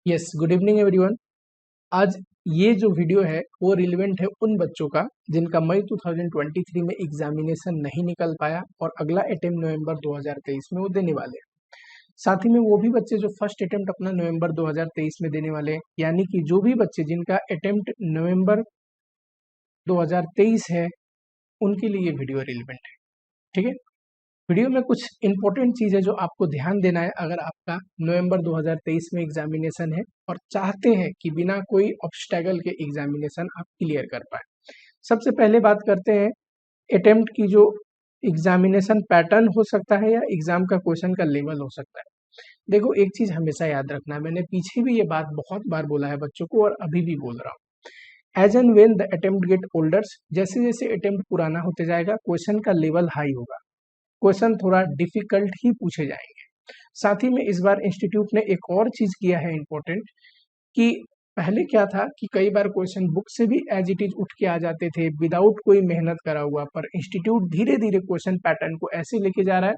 Yes, good evening everyone. आज ये जो वीडियो है वो रिलेवेंट है उन बच्चों का जिनका मई 2023 में एग्जामिनेशन नहीं निकल पाया और अगला अटेम्प्ट नवंबर 2023 में वो देने वाले हैं। साथ ही में वो भी बच्चे जो फर्स्ट अटेम्प्ट अपना नवंबर 2023 में देने वाले हैं, यानी कि जो भी बच्चे जिनका अटेम्प्ट नवंबर 2023 है उनके लिए ये वीडियो रिलेवेंट है। ठीक है, वीडियो में कुछ इंपॉर्टेंट चीज़ है जो आपको ध्यान देना है अगर आपका नवंबर 2023 में एग्जामिनेशन है और चाहते हैं कि बिना कोई ऑब्स्टैकल के एग्जामिनेशन आप क्लियर कर पाए। सबसे पहले बात करते हैं अटेम्प्ट की। जो एग्जामिनेशन पैटर्न हो सकता है या एग्जाम का क्वेश्चन का लेवल हो सकता है। देखो, एक चीज़ हमेशा याद रखना है, मैंने पीछे भी ये बात बहुत बार बोला है बच्चों को और अभी भी बोल रहा हूँ। As and when the attempt get olders, जैसे जैसे अटेम्प्ट पुराना होते जाएगा क्वेश्चन का लेवल हाई होगा, क्वेश्चन थोड़ा डिफिकल्ट ही पूछे जाएंगे। साथ ही में इस बार इंस्टीट्यूट ने एक और चीज किया है इम्पोर्टेंट, कि पहले क्या था कि कई बार क्वेश्चन बुक से भी एज इट इज उठ के आ जाते थे विदाउट कोई मेहनत करा हुआ, पर इंस्टीट्यूट धीरे धीरे क्वेश्चन पैटर्न को ऐसे लेके जा रहा है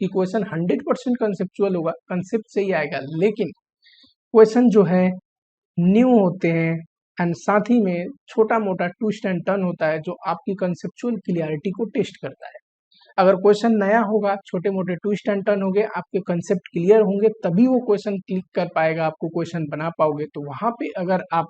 कि क्वेश्चन 100% कंसेप्चुअल होगा, कंसेप्ट से ही आएगा, लेकिन क्वेश्चन जो है न्यू होते हैं एंड साथ ही में छोटा मोटा ट्विस्ट एंड टर्न होता है जो आपकी कंसेप्चुअल क्लियरिटी को टेस्ट करता है। अगर क्वेश्चन नया होगा, छोटे मोटे ट्विस्ट एंड टर्न होंगे, आपके कंसेप्ट क्लियर होंगे, तभी वो क्वेश्चन क्लिक कर पाएगा, आपको क्वेश्चन बना पाओगे। तो वहां पे अगर आप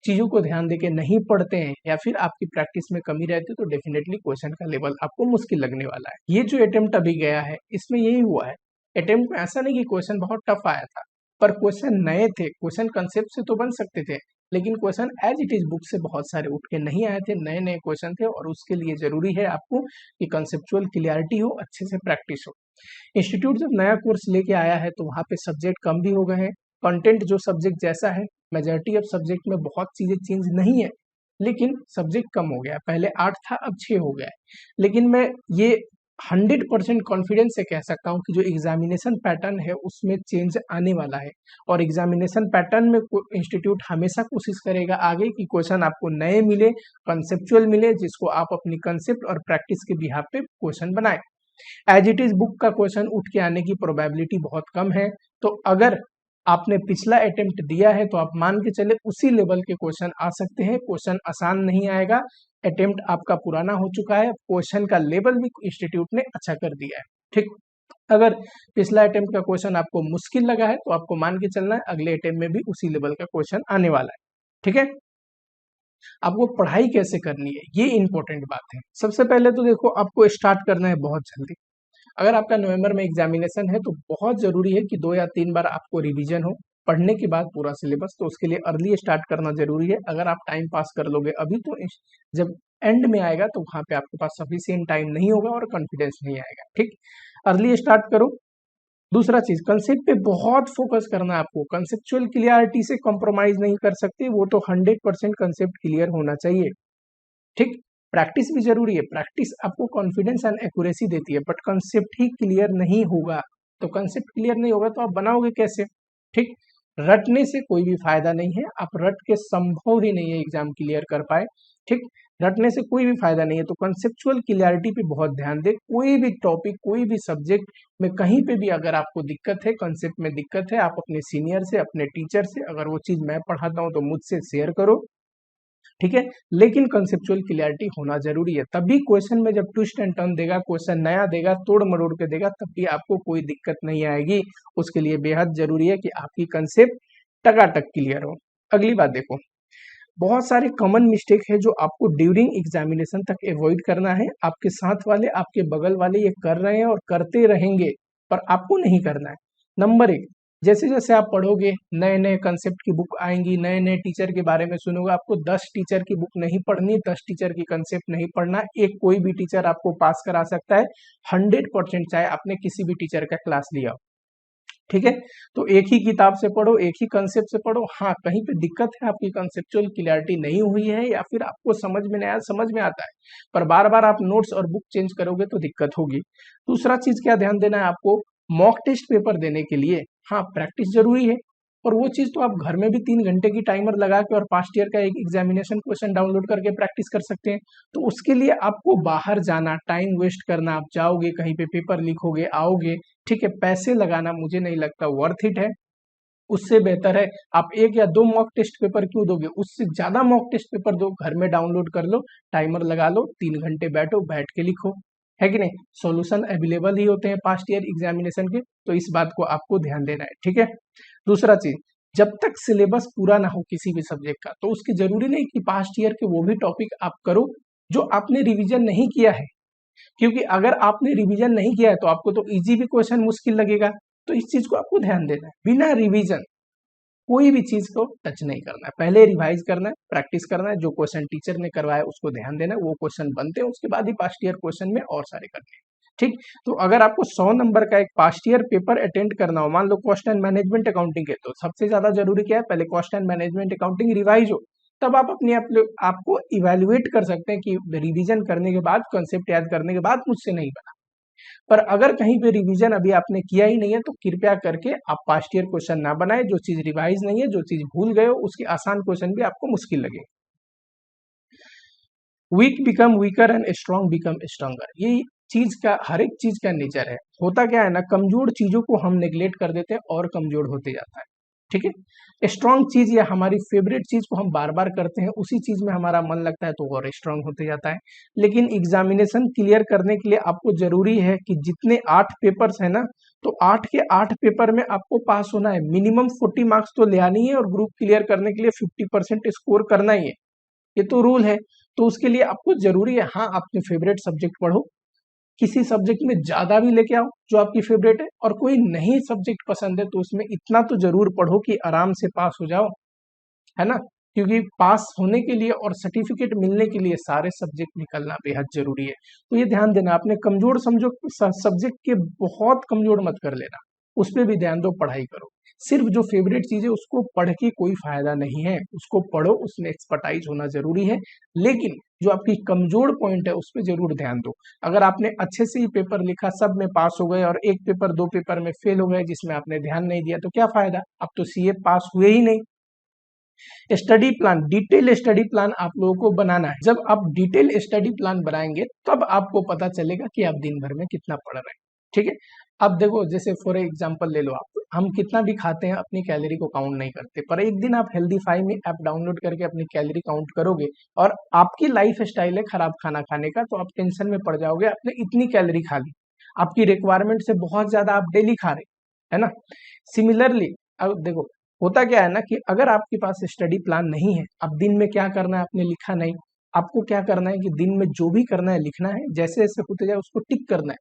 चीजों को ध्यान देके नहीं पढ़ते हैं या फिर आपकी प्रैक्टिस में कमी रहती है तो डेफिनेटली क्वेश्चन का लेवल आपको मुश्किल लगने वाला है। ये जो अटेम्प्ट अभी गया है इसमें यही हुआ है। अटेम्प्ट में ऐसा नहीं कि क्वेश्चन बहुत टफ आया था, पर क्वेश्चन नए थे, क्वेश्चन कंसेप्ट से तो बन सकते थे, लेकिन question as it is book से बहुत सारे उठ के नहीं आए थे, नए नए क्वेश्चन थे और उसके लिए जरूरी है आपको कि कंसेप्चुअल क्लियरिटी हो, अच्छे से प्रैक्टिस हो। इंस्टीट्यूट जब नया कोर्स लेके आया है तो वहाँ पे सब्जेक्ट कम भी हो गए हैं, कंटेंट जो सब्जेक्ट जैसा है, मेजॉरिटी ऑफ सब्जेक्ट में बहुत चीजें चेंज नहीं है, लेकिन सब्जेक्ट कम हो गया। पहले 8 था, अब 6 हो गया है। लेकिन मैं ये 100% कॉन्फिडेंस से कह सकता हूँ कि जो एग्जामिनेशन पैटर्न है उसमें चेंज आने वाला है और एग्जामिनेशन पैटर्न में इंस्टीट्यूट हमेशा कोशिश करेगा आगे कि क्वेश्चन आपको नए मिले, कंसेप्चुअल मिले, जिसको आप अपनी कंसेप्ट और प्रैक्टिस के बिहाफ पे क्वेश्चन बनाए। एज इट इज बुक का क्वेश्चन उठ के आने की प्रोबेबिलिटी बहुत कम है, तो अगर आपने पिछला अटेम्प्ट दिया है तो आप मान के चले उसी लेवल के क्वेश्चन आ सकते हैं। क्वेश्चन आसान नहीं आएगा, अटेम्प्ट आपका पुराना हो चुका है, क्वेश्चन का लेवल भी इंस्टीट्यूट ने अच्छा कर दिया है। ठीक, अगर पिछला अटेम्प्ट का क्वेश्चन आपको मुश्किल लगा है तो आपको मान के चलना है अगले अटेम्प्ट में भी उसी लेवल का क्वेश्चन आने वाला है। ठीक है, आपको पढ़ाई कैसे करनी है ये इंपॉर्टेंट बात है। सबसे पहले तो देखो, आपको स्टार्ट करना है बहुत जल्दी। अगर आपका नवंबर में एग्जामिनेशन है तो बहुत जरूरी है कि 2 या 3 बार आपको रिवीजन हो पढ़ने के बाद पूरा सिलेबस, तो उसके लिए अर्ली स्टार्ट करना जरूरी है। अगर आप टाइम पास कर लोगे अभी तो जब एंड में आएगा तो वहां पे आपके पास सफिशिएंट टाइम नहीं होगा और कॉन्फिडेंस नहीं आएगा। ठीक, अर्ली स्टार्ट करो। दूसरा चीज, कंसेप्ट पे बहुत फोकस करना है आपको, कंसेप्चुअल क्लियरिटी से कॉम्प्रोमाइज नहीं कर सकते, वो तो 100% कंसेप्ट क्लियर होना चाहिए। ठीक, प्रैक्टिस भी जरूरी है, प्रैक्टिस आपको कॉन्फिडेंस एंड एक्यूरेसी देती है, बट कंसेप्ट ही क्लियर नहीं होगा तो कंसेप्ट क्लियर नहीं होगा तो आप बनाओगे कैसे। ठीक, रटने से कोई भी फायदा नहीं है, आप रट के संभव ही नहीं है एग्जाम क्लियर कर पाए। ठीक, रटने से कोई भी फायदा नहीं है, तो कंसेप्चुअल क्लियरिटी पे बहुत ध्यान दे। कोई भी टॉपिक, कोई भी सब्जेक्ट में कहीं पे भी अगर आपको दिक्कत है, कंसेप्ट में दिक्कत है, आप अपने सीनियर से, अपने टीचर से, अगर वो चीज मैं पढ़ाता हूँ तो मुझसे शेयर करो। ठीक है, लेकिन कंसेप्चुअल क्लियरिटी होना जरूरी है, तभी क्वेश्चन में जब ट्विस्ट एंड टर्न देगा, क्वेश्चन नया देगा, तोड़ मरोड़ के देगा, तब भी आपको कोई दिक्कत नहीं आएगी। उसके लिए बेहद जरूरी है कि आपकी कंसेप्ट टकाटक क्लियर हो। अगली बात देखो, बहुत सारे कॉमन मिस्टेक है जो आपको ड्यूरिंग एग्जामिनेशन तक अवॉइड करना है। आपके साथ वाले, आपके बगल वाले ये कर रहे हैं और करते रहेंगे, पर आपको नहीं करना है। नंबर 1, जैसे जैसे आप पढ़ोगे नए नए कंसेप्ट की बुक आएंगी, नए नए टीचर के बारे में सुनोगे, आपको 10 टीचर की बुक नहीं पढ़नी, 10 टीचर की कंसेप्ट नहीं पढ़ना। एक कोई भी टीचर आपको पास करा सकता है 100%, चाहे आपने किसी भी टीचर का क्लास लिया हो। ठीक है, तो एक ही किताब से पढ़ो, एक ही कंसेप्ट से पढ़ो। हाँ, कहीं पे दिक्कत है, आपकी कंसेप्चुअल क्लियरिटी नहीं हुई है या फिर आपको समझ में नहीं आया, समझ में आता है, पर बार बार आप नोट्स और बुक चेंज करोगे तो दिक्कत होगी। दूसरा चीज क्या ध्यान देना है आपको, मॉक टेस्ट पेपर देने के लिए हाँ प्रैक्टिस जरूरी है, और वो चीज तो आप घर में भी 3 घंटे की टाइमर लगा के और पास्ट ईयर का एक एग्जामिनेशन क्वेश्चन डाउनलोड करके प्रैक्टिस कर सकते हैं। तो उसके लिए आपको बाहर जाना, टाइम वेस्ट करना, आप जाओगे कहीं पे पेपर लिखोगे, आओगे, ठीक है, पैसे लगाना मुझे नहीं लगता वर्थ इट है। उससे बेहतर है आप 1 या 2 मॉक टेस्ट पेपर क्यों दोगे, उससे ज्यादा मॉक टेस्ट पेपर दो, घर में डाउनलोड कर लो, टाइमर लगा लो, 3 घंटे बैठो, बैठ के लिखो, है कि नहीं। सॉल्यूशन अवेलेबल ही होते हैं पास्ट ईयर एग्जामिनेशन के, तो इस बात को आपको ध्यान देना है, ठीक है। दूसरा चीज, जब तक सिलेबस पूरा ना हो किसी भी सब्जेक्ट का, तो उसकी जरूरी नहीं कि पास्ट ईयर के वो भी टॉपिक आप करो जो आपने रिवीजन नहीं किया है, क्योंकि अगर आपने रिवीजन नहीं किया है तो आपको तो इजी भी क्वेश्चन मुश्किल लगेगा। तो इस चीज को आपको ध्यान देना है, बिना रिवीजन कोई भी चीज को टच नहीं करना है, पहले रिवाइज करना है, प्रैक्टिस करना है, जो क्वेश्चन टीचर ने करवाया उसको ध्यान देना है, वो क्वेश्चन बनते हैं, उसके बाद ही पास्ट ईयर क्वेश्चन में और सारे करने हैं, ठीक। तो अगर आपको 100 नंबर का एक पास्ट ईयर पेपर अटेंड करना हो, मान low cost and management accounting के, तो सबसे ज्यादा जरूरी क्या है, पहले cost and management accounting revise हो, तब आप अपने आपको इवेल्युएट कर सकते हैं कि रिवीजन करने के बाद, कॉन्सेप्ट याद करने के बाद मुझसे नहीं बना। पर अगर कहीं पे रिवीजन अभी आपने किया ही नहीं है, तो कृपया करके आप पास्ट ईयर क्वेश्चन ना बनाए, जो चीज रिवाइज नहीं है, जो चीज भूल गए हो, उसके आसान क्वेश्चन भी आपको मुश्किल लगे। Weak become weaker and strong become stronger, ये चीज का हर एक चीज का नेचर है। होता क्या है ना, कमजोर चीजों को हम नेग्लेक्ट कर देते हैं और कमजोर होते जाता है, ठीक है। स्ट्रॉन्ग चीज या हमारी फेवरेट चीज को हम बार बार करते हैं, उसी चीज में हमारा मन लगता है, तो और स्ट्रॉन्ग होते जाता है। लेकिन एग्जामिनेशन क्लियर करने के लिए आपको जरूरी है कि जितने 8 पेपर्स है ना, तो 8 के 8 पेपर में आपको पास होना है, मिनिमम 40 मार्क्स तो ले आनी है, और ग्रुप क्लियर करने के लिए 50% स्कोर करना ही है, ये तो रूल है। तो उसके लिए आपको जरूरी है, हाँ, अपने फेवरेट सब्जेक्ट पढ़ो, किसी सब्जेक्ट में ज्यादा भी लेके आओ जो आपकी फेवरेट है, और कोई नहीं सब्जेक्ट पसंद है तो उसमें इतना तो जरूर पढ़ो कि आराम से पास हो जाओ, है ना। क्योंकि पास होने के लिए और सर्टिफिकेट मिलने के लिए सारे सब्जेक्ट निकलना बेहद जरूरी है। तो ये ध्यान देना, अपने कमजोर समझो सब्जेक्ट के बहुत कमजोर मत कर लेना, उस पर भी ध्यान दो, पढ़ाई करो। सिर्फ जो फेवरेट चीज है उसको पढ़ के कोई फायदा नहीं है, उसको पढ़ो, उसमें एक्सपर्टाइज होना जरूरी है, लेकिन जो आपकी कमजोर पॉइंट है उस पर जरूर ध्यान दो। अगर आपने अच्छे से ही पेपर लिखा, सब में पास हो गए, और एक पेपर 2 पेपर में फेल हो गए जिसमें आपने ध्यान नहीं दिया, तो क्या फायदा, अब तो सीए पास हुए ही नहीं। Study plan, detail study plan आप लोगों को बनाना है। जब आप डिटेल स्टडी प्लान बनाएंगे तब आपको पता चलेगा कि आप दिन भर में कितना पढ़ रहे हैं, ठीक है। अब देखो, जैसे फॉर एग्जांपल ले लो आप, हम कितना भी खाते हैं अपनी कैलोरी को काउंट नहीं करते, पर एक दिन आप हेल्दीफाई में ऐप डाउनलोड करके अपनी कैलोरी काउंट करोगे, और आपकी लाइफ स्टाइल है खराब खाना खाने का, तो आप टेंशन में पड़ जाओगे, आपने इतनी कैलोरी खा ली, आपकी रिक्वायरमेंट से बहुत ज्यादा आप डेली खा रहे, है ना। सिमिलरली अब देखो, होता क्या है ना कि अगर आपके पास स्टडी प्लान नहीं है, अब दिन में क्या करना है आपने लिखा नहीं, आपको क्या करना है कि दिन में जो भी करना है लिखना है, जैसे जैसे होते जाए उसको टिक करना है,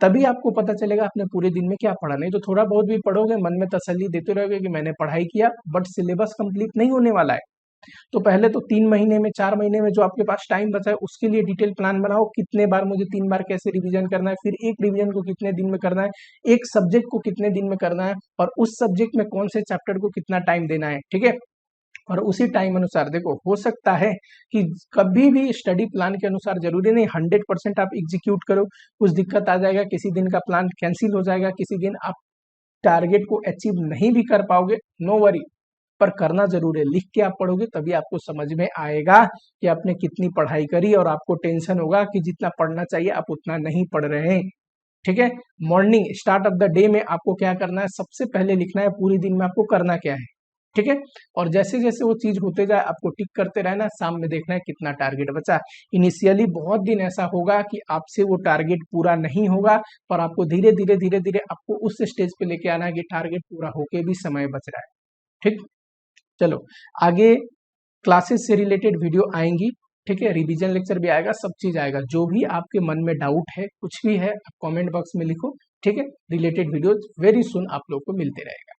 तभी आपको पता चलेगा आपने पूरे दिन में क्या पढ़ा। नहीं तो थोड़ा बहुत भी पढ़ोगे, मन में तसल्ली देते रहोगे कि मैंने पढ़ाई किया, बट सिलेबस कंप्लीट नहीं होने वाला है। तो पहले तो 3 महीने में, 4 महीने में जो आपके पास टाइम बचा है उसके लिए डिटेल प्लान बनाओ, कितने बार मुझे 3 बार कैसे रिवीजन करना है, फिर एक रिवीजन को कितने दिन में करना है, एक सब्जेक्ट को कितने दिन में करना है, और उस सब्जेक्ट में कौन से चैप्टर को कितना टाइम देना है, ठीक है। और उसी टाइम अनुसार देखो, हो सकता है कि कभी भी स्टडी प्लान के अनुसार जरूरी नहीं 100% आप एग्जीक्यूट करो, कुछ दिक्कत आ जाएगा, किसी दिन का प्लान कैंसिल हो जाएगा, किसी दिन आप टारगेट को अचीव नहीं भी कर पाओगे, नो वरी, पर करना जरूर है। लिख के आप पढ़ोगे तभी आपको समझ में आएगा कि आपने कितनी पढ़ाई करी, और आपको टेंशन होगा कि जितना पढ़ना चाहिए आप उतना नहीं पढ़ रहे हैं, ठीक है। Morning start of the day में आपको क्या करना है, सबसे पहले लिखना है पूरे दिन में आपको करना क्या है, ठीक है। और जैसे जैसे वो चीज होते जाए आपको टिक करते रहना, शाम में देखना है कितना टारगेट बचा। इनिशियली बहुत दिन ऐसा होगा कि आपसे वो टारगेट पूरा नहीं होगा, पर आपको धीरे धीरे धीरे धीरे आपको उस स्टेज पे लेके आना है कि टारगेट पूरा होके भी समय बच रहा है, ठीक। चलो आगे क्लासेस से रिलेटेड वीडियो आएंगी, ठीक है, रिवीजन लेक्चर भी आएगा, सब चीज आएगा। जो भी आपके मन में डाउट है, कुछ भी है, आप कमेंट बॉक्स में लिखो, ठीक है। रिलेटेड वीडियोज वेरी सुन आप लोग को मिलते रहेगा।